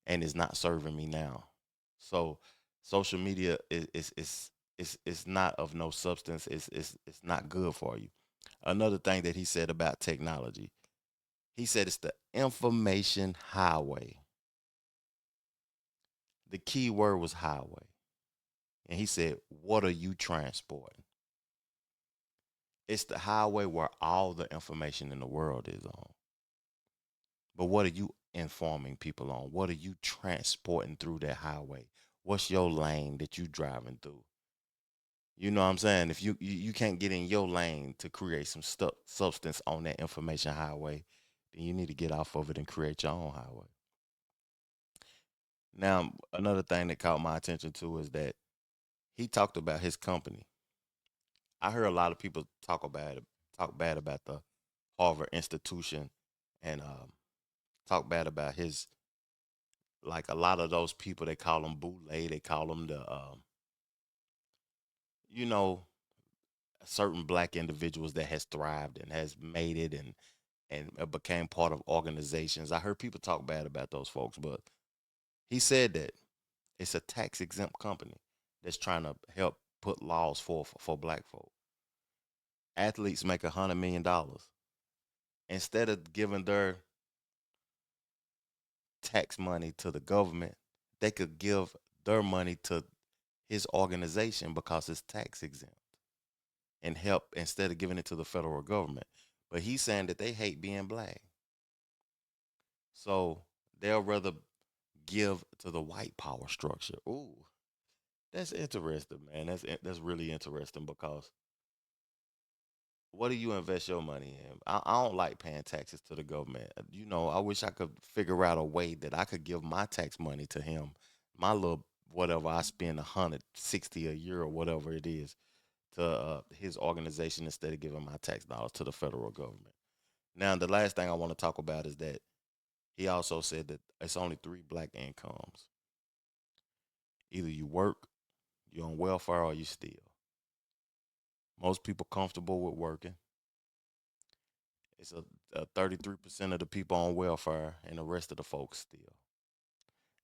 and is not serving me now. So social media is not of no substance. It's not good for you. Another thing that he said about technology, he said it's the information highway. The key word was highway. And he said, what are you transporting? It's the highway where all the information in the world is on. But what are you informing people on? What are you transporting through that highway? What's your lane that you driving through? You know what I'm saying? If you can't get in your lane to create some substance on that information highway, then you need to get off of it and create your own highway. Now, another thing that caught my attention too is that he talked about his company. I heard a lot of people talk bad about the Harvard institution, and talk bad about his, like a lot of those people. They call him boule. They call him the you know certain black individuals that has thrived and has made it and became part of organizations. I heard people talk bad about those folks, but he said that it's a tax exempt company that's trying to help put laws for black folk. Athletes make $100 million. Instead of giving their tax money to the government, they could give their money to his organization because it's tax exempt and help instead of giving it to the federal government. But he's saying that they hate being black. So they'll rather give to the white power structure. Ooh, that's interesting, man. That's really interesting because what do you invest your money in? I don't like paying taxes to the government. I wish I could figure out a way that I could give my tax money to him. My little whatever I spend 160 a year or whatever it is to his organization instead of giving my tax dollars to the federal government. Now, the last thing I want to talk about is that He also said that it's only three black incomes. Either you work, you're on welfare, or you steal. Most people comfortable with working. It's a 33% of the people on welfare, and the rest of the folks steal.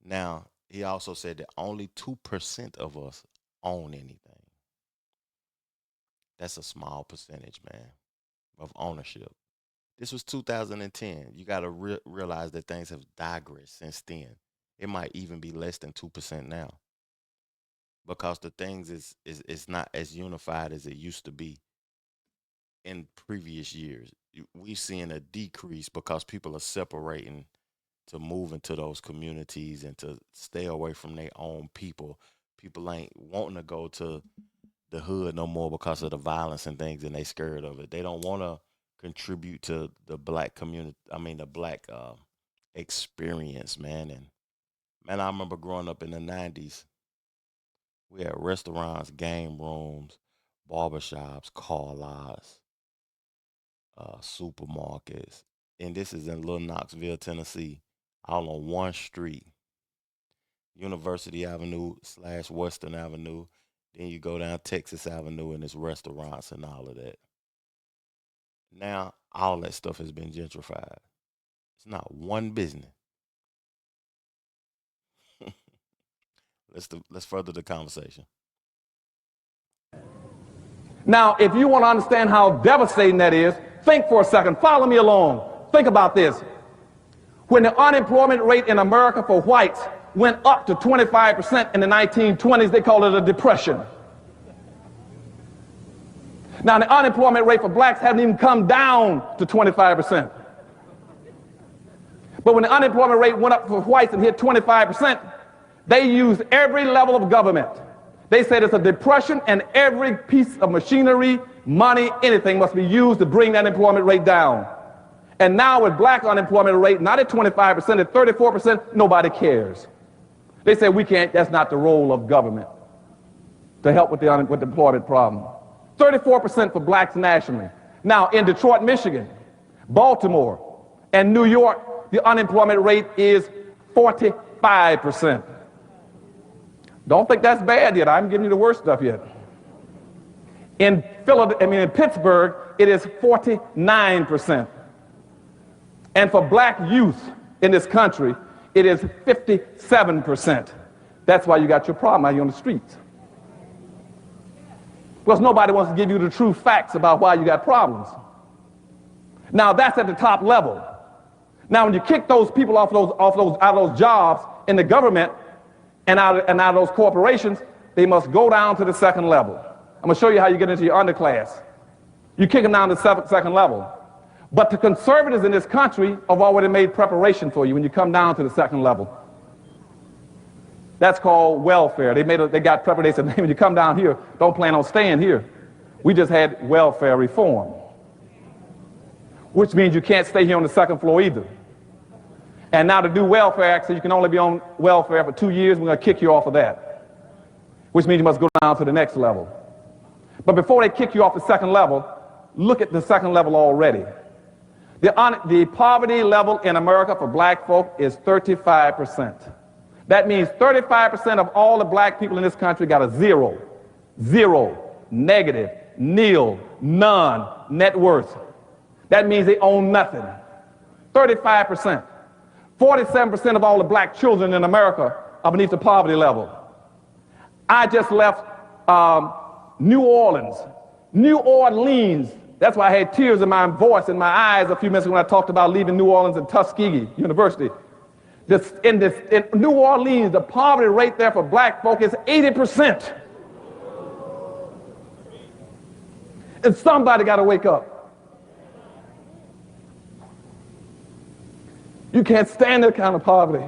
Now, he also said that only 2% of us own anything. That's a small percentage, man, of ownership. This was 2010. You got to realize that things have digressed since then. It might even be less than 2% now because the things is not as unified as it used to be in previous years. We've seen a decrease because people are separating to move into those communities and to stay away from their own people. People ain't wanting to go to the hood no more because of the violence and things, and they scared of it. They don't want to contribute to the black community. I mean, the black experience, man. And man, I remember growing up in the '90s. We had restaurants, game rooms, barbershops, car lots, supermarkets, and this is in Little Knoxville, Tennessee, all on one street, University Avenue / Western Avenue. Then you go down Texas Avenue and there's restaurants and all of that. Now all that stuff has been gentrified. It's not one business. Let's further the conversation. Now, if you want to understand how devastating that is, think for a second. Follow me along. Think about this. When the unemployment rate in America for whites went up to 25% in the 1920s, they called it a depression. Now, the unemployment rate for blacks hasn't even come down to 25%. But when the unemployment rate went up for whites and hit 25%, they used every level of government. They said it's a depression and every piece of machinery, money, anything must be used to bring that unemployment rate down. And now with black unemployment rate, not at 25%, at 34%, nobody cares. They say we can't, that's not the role of government to help with the employment problem. 34% for blacks nationally. Now in Detroit, Michigan, Baltimore, and New York, the unemployment rate is 45%. Don't think that's bad yet. I'm giving you the worst stuff yet. In Pittsburgh, it is 49%. And for black youth in this country, it is 57%. That's why you got your problem out here on the streets. Because nobody wants to give you the true facts about why you got problems. Now that's at the top level. Now when you kick those people out of those jobs in the government and out of those corporations, they must go down to the second level. I'm going to show you how you get into your underclass. You kick them down to the second level. But the conservatives in this country have already made preparation for you when you come down to the second level. That's called welfare. They got preparation. They said, when you come down here, don't plan on staying here. We just had welfare reform, which means you can't stay here on the second floor either. And now to do welfare act, so you can only be on welfare for 2 years, we're going to kick you off of that, which means you must go down to the next level. But before they kick you off the second level, look at the second level already. The poverty level in America for black folk is 35%. That means 35% of all the black people in this country got a zero, negative, nil, none net worth. That means they own nothing. 35%. 47% of all the black children in America are beneath the poverty level. I just left New Orleans. New Orleans. That's why I had tears in my voice and my eyes a few minutes ago when I talked about leaving New Orleans and Tuskegee University. In New Orleans, the poverty rate there for black folk is 80%. And somebody got to wake up. You can't stand that kind of poverty.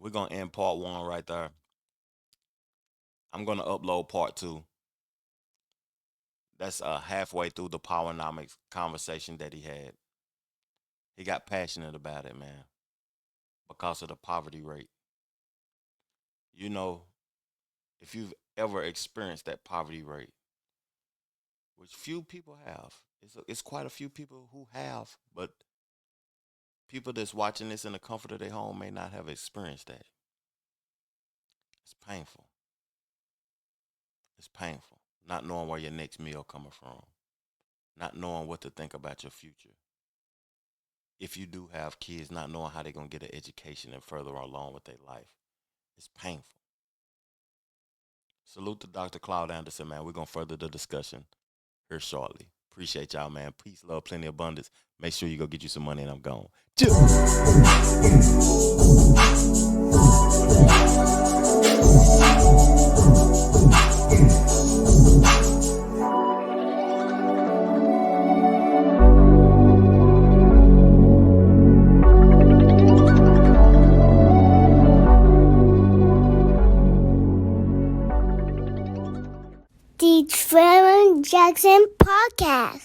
We're going to end part 1 right there. I'm going to upload part 2. That's halfway through the Powernomics conversation that he had. He got passionate about it, man, because of the poverty rate. You know, if you've ever experienced that poverty rate, which few people have, it's quite a few people who have, but people that's watching this in the comfort of their home may not have experienced that. It's painful. It's painful. Not knowing where your next meal coming from. Not knowing what to think about your future. If you do have kids, not knowing how they're going to get an education and further along with their life. It's painful. Salute to Dr. Claude Anderson, man. We're going to further the discussion here shortly. Appreciate y'all, man. Peace, love, plenty of abundance. Make sure you go get you some money and I'm gone. The Trevor Jackson Podcast.